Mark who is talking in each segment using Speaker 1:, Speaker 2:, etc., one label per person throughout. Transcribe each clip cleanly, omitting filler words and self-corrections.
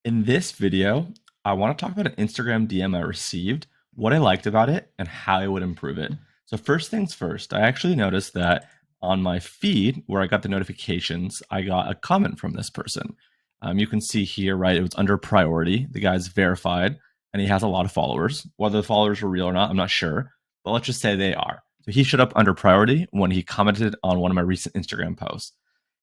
Speaker 1: In this video, I want to talk about an Instagram DM I received, what I liked about it, and how I would improve it. So, first things first, I actually noticed that on my feed where I got the notifications, I got a comment from this person. You can see here, right? It was under priority. The guy's verified and he has a lot of followers. Whether the followers are real or not, I'm not sure, but let's just say they are. So, he showed up under priority when he commented on one of my recent Instagram posts.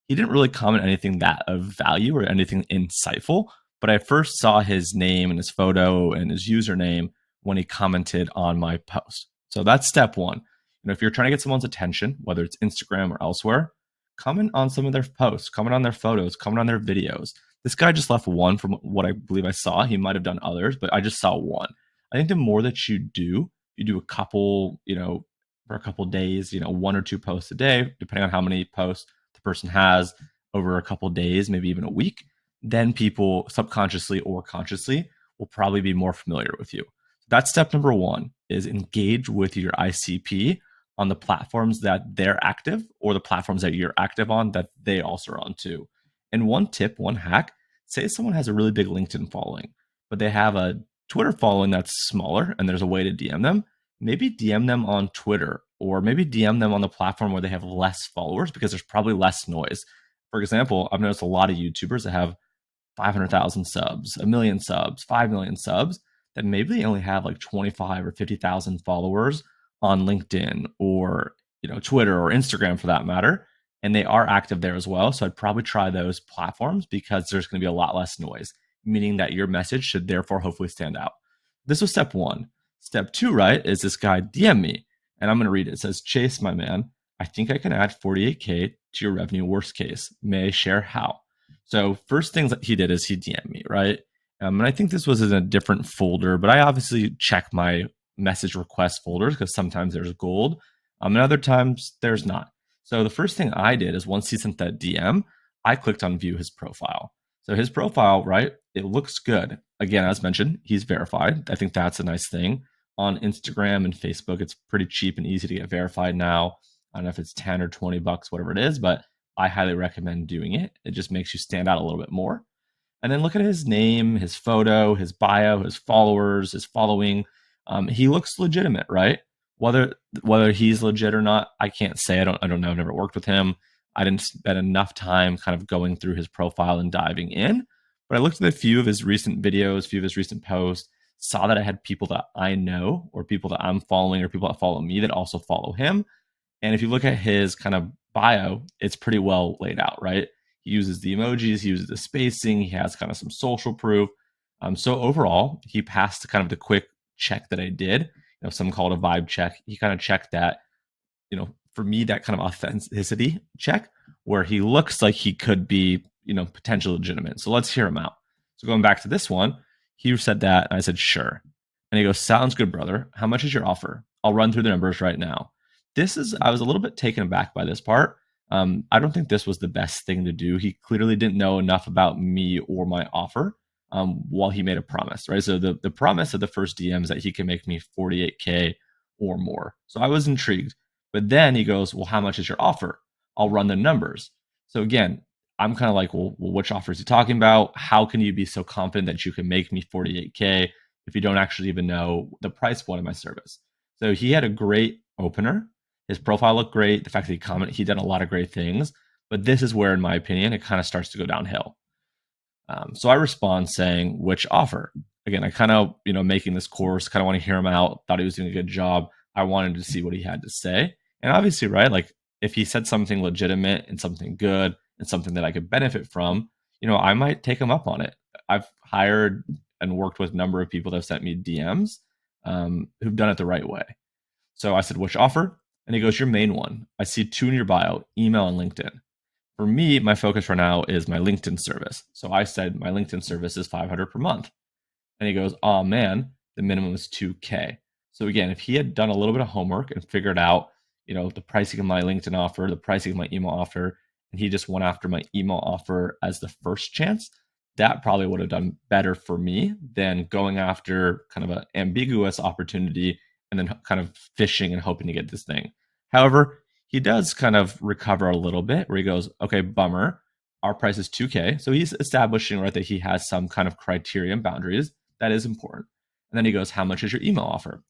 Speaker 1: He didn't really comment anything that of value or anything insightful, but I first saw his name and his photo and his username when he commented on my post. So that's step one. If you're trying to get someone's attention, whether it's Instagram or elsewhere, comment on some of their posts, comment on their photos, comment on their videos. This guy just left one from what I believe I saw. He might have done others, but I just saw one. I think the more that you do a couple, for a couple days, one or two posts a day, depending on how many posts the person has over a couple days, maybe even a week, then people subconsciously or consciously will probably be more familiar with you. That's step number one, is engage with your ICP on the platforms that they're active or the platforms that you're active on that they also are on too. And one tip, one hack, say someone has a really big LinkedIn following, but they have a Twitter following that's smaller and there's a way to DM them, maybe DM them on Twitter or maybe DM them on the platform where they have less followers because there's probably less noise. For example, I've noticed a lot of YouTubers that have 500,000 subs, a million subs, 5 million subs, that maybe they only have like 25 or 50,000 followers on LinkedIn or Twitter or Instagram for that matter, and they are active there as well. So I'd probably try those platforms because there's going to be a lot less noise, meaning that your message should therefore hopefully stand out. This was step one. Step two, right, is this guy DM me, and I'm going to read it. It says, "Chase, my man, I think I can add 48K to your revenue worst case. May I share how?" So first things that he did is he DM'd me, right? And I think this was in a different folder, but I obviously check my message request folders because sometimes there's gold, and other times there's not. So the first thing I did is once he sent that DM, I clicked on view his profile. So his profile, right? It looks good. Again, as mentioned, he's verified. I think that's a nice thing. On Instagram and Facebook, it's pretty cheap and easy to get verified now. I don't know if it's 10 or 20 bucks, whatever it is, but I highly recommend doing it. It just makes you stand out a little bit more. And then look at his name, his photo, his bio, his followers, his following. He looks legitimate, right? Whether he's legit or not, I can't say. I don't know. I've never worked with him. I didn't spend enough time kind of going through his profile and diving in. But I looked at a few of his recent videos, a few of his recent posts, saw that I had people that I know or people that I'm following or people that follow me that also follow him. And if you look at his kind of bio, it's pretty well laid out, right? He uses the emojis, he uses the spacing, he has kind of some social proof. So overall, he passed kind of the quick check that I did. Some call it a vibe check. He kind of checked that, for me, that kind of authenticity check where he looks like he could be, potentially legitimate. So let's hear him out. So going back to this one, he said that, and I said, sure. And he goes, sounds good, brother. How much is your offer? I'll run through the numbers right now. I was a little bit taken aback by this part. I don't think this was the best thing to do. He clearly didn't know enough about me or my offer while he made a promise, right? So the promise of the first DM is that he can make me 48K or more. So I was intrigued. But then he goes, well, how much is your offer? I'll run the numbers. So again, I'm kind of like, well, which offer is he talking about? How can you be so confident that you can make me 48K if you don't actually even know the price point of my service? So he had a great opener. His profile looked great. The fact that he commented, he did a lot of great things. But this is where, in my opinion, it kind of starts to go downhill. So I respond saying, which offer? Again, I kind of, making this course, kind of want to hear him out. Thought he was doing a good job. I wanted to see what he had to say. And obviously, right, like if he said something legitimate and something good and something that I could benefit from, I might take him up on it. I've hired and worked with a number of people that have sent me DMs who've done it the right way. So I said, which offer? And he goes, your main one. I see two in your bio, email and LinkedIn. For me, my focus right now is my LinkedIn service. So I said my LinkedIn service is 500 per month. And he goes, oh man, the minimum is 2K. So again, if he had done a little bit of homework and figured out, the pricing of my LinkedIn offer, the pricing of my email offer, and he just went after my email offer as the first chance, that probably would have done better for me than going after kind of an ambiguous opportunity and then kind of fishing and hoping to get this thing. However, he does kind of recover a little bit where he goes, okay, bummer. our price is 2K. So he's establishing, right, that he has some kind of criteria and boundaries. That is important. And then he goes, how much is your email offer?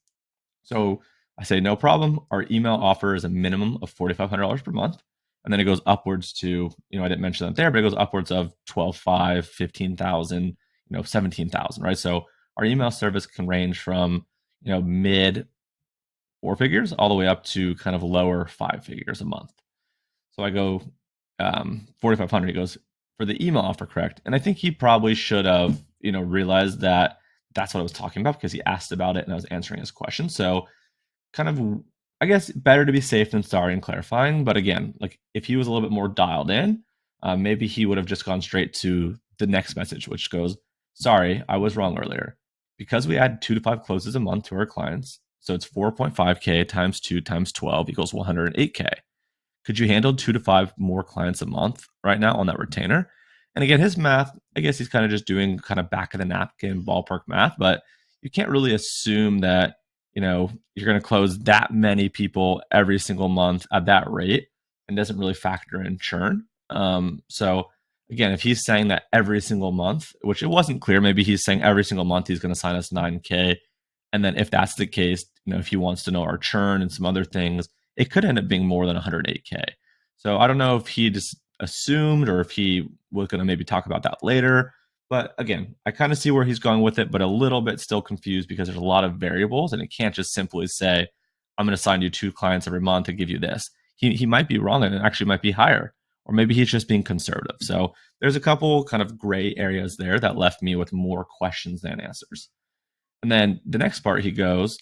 Speaker 1: So I say, no problem. Our email offer is a minimum of $4,500 per month. And then it goes upwards to, I didn't mention that there, but it goes upwards of 12,500, 15,000, 17,000, right? So our email service can range from, mid four figures all the way up to kind of lower five figures a month. So I go 4,500. He goes, for the email offer, correct? And I think he probably should have, realized that that's what I was talking about, because he asked about it and I was answering his question. So kind of, I guess, better to be safe than sorry and clarifying. But again, like if he was a little bit more dialed in, maybe he would have just gone straight to the next message, which goes, sorry, I was wrong earlier. Because we add 2 to 5 closes a month to our clients, so it's 4.5K times 2 times 12 equals 108K. Could you handle 2 to 5 more clients a month right now on that retainer? And again, his math, I guess he's kind of just doing kind of back of the napkin ballpark math, but you can't really assume that, you're going to close that many people every single month at that rate, and doesn't really factor in churn. So again, if he's saying that every single month, which it wasn't clear, maybe he's saying every single month he's going to sign us 9K. And then if that's the case, if he wants to know our churn and some other things, it could end up being more than 108K. So I don't know if he just assumed or if he was going to maybe talk about that later. But again, I kind of see where he's going with it, but a little bit still confused because there's a lot of variables and it can't just simply say, I'm going to sign you 2 clients every month and give you this. He might be wrong and it actually might be higher, or maybe he's just being conservative. So there's a couple kind of gray areas there that left me with more questions than answers. And then the next part, he goes,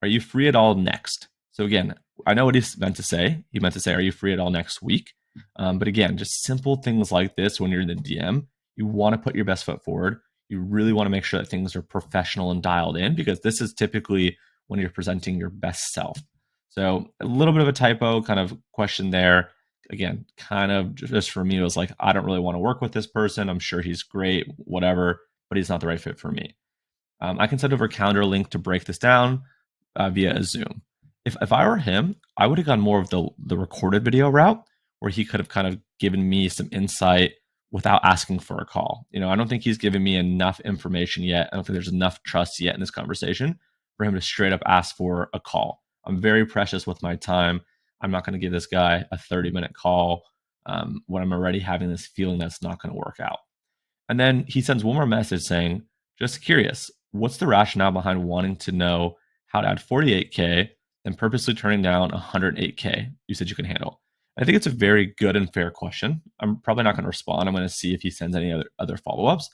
Speaker 1: are you free at all next? So again, I know what he's meant to say. He meant to say, are you free at all next week? But again, just simple things like this when you're in the DM, you want to put your best foot forward. You really want to make sure that things are professional and dialed in, because this is typically when you're presenting your best self. So a little bit of a typo kind of question there. Again, kind of just for me, it was like, I don't really want to work with this person. I'm sure he's great, whatever, but he's not the right fit for me. I can send over a calendar link to break this down via a Zoom. If I were him, I would have gone more of the recorded video route, where he could have kind of given me some insight without asking for a call. I don't think he's given me enough information yet. I don't think there's enough trust yet in this conversation for him to straight up ask for a call. I'm very precious with my time. I'm not going to give this guy a 30-minute call when I'm already having this feeling that's not going to work out. And then he sends one more message saying, just curious, what's the rationale behind wanting to know how to add 48K and purposely turning down 108K you said you can handle? I think it's a very good and fair question. I'm probably not going to respond. I'm going to see if he sends any other follow-ups.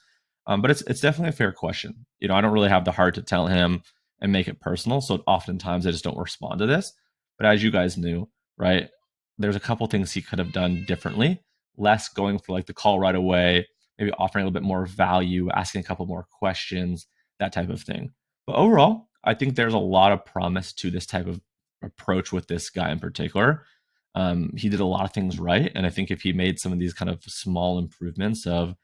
Speaker 1: But it's definitely a fair question. I don't really have the heart to tell him and make it personal. So oftentimes I just don't respond to this. But as you guys knew, right, there's a couple things he could have done differently, less going for like the call right away, maybe offering a little bit more value, asking a couple more questions, that type of thing. But overall, I think there's a lot of promise to this type of approach with this guy in particular. He did a lot of things right, and I think if he made some of these kind of small improvements of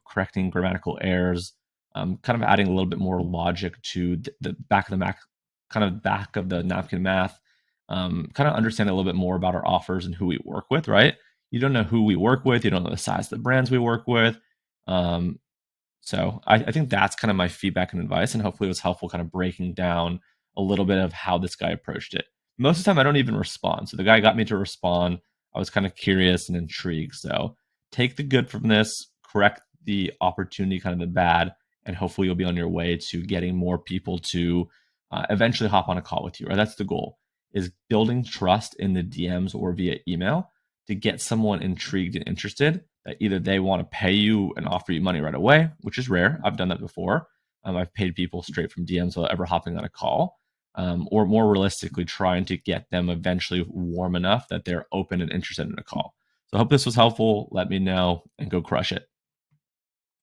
Speaker 1: correcting grammatical errors, kind of adding a little bit more logic to the back of the back of the napkin math, kind of understand a little bit more about our offers and who we work with, right? You don't know who we work with, you don't know the size of the brands we work with. So I think that's kind of my feedback and advice, and hopefully it was helpful kind of breaking down a little bit of how this guy approached it. Most of the time I don't even respond. So the guy got me to respond. I was kind of curious and intrigued. So take the good from this, correct the opportunity, kind of the bad, and hopefully you'll be on your way to getting more people to eventually hop on a call with you. Right? That's the goal, is building trust in the DMs or via email to get someone intrigued and interested that either they want to pay you and offer you money right away, which is rare. I've done that before. I've paid people straight from DMs without ever hopping on a call. Or more realistically, trying to get them eventually warm enough that they're open and interested in a call. So I hope this was helpful. Let me know and go crush it.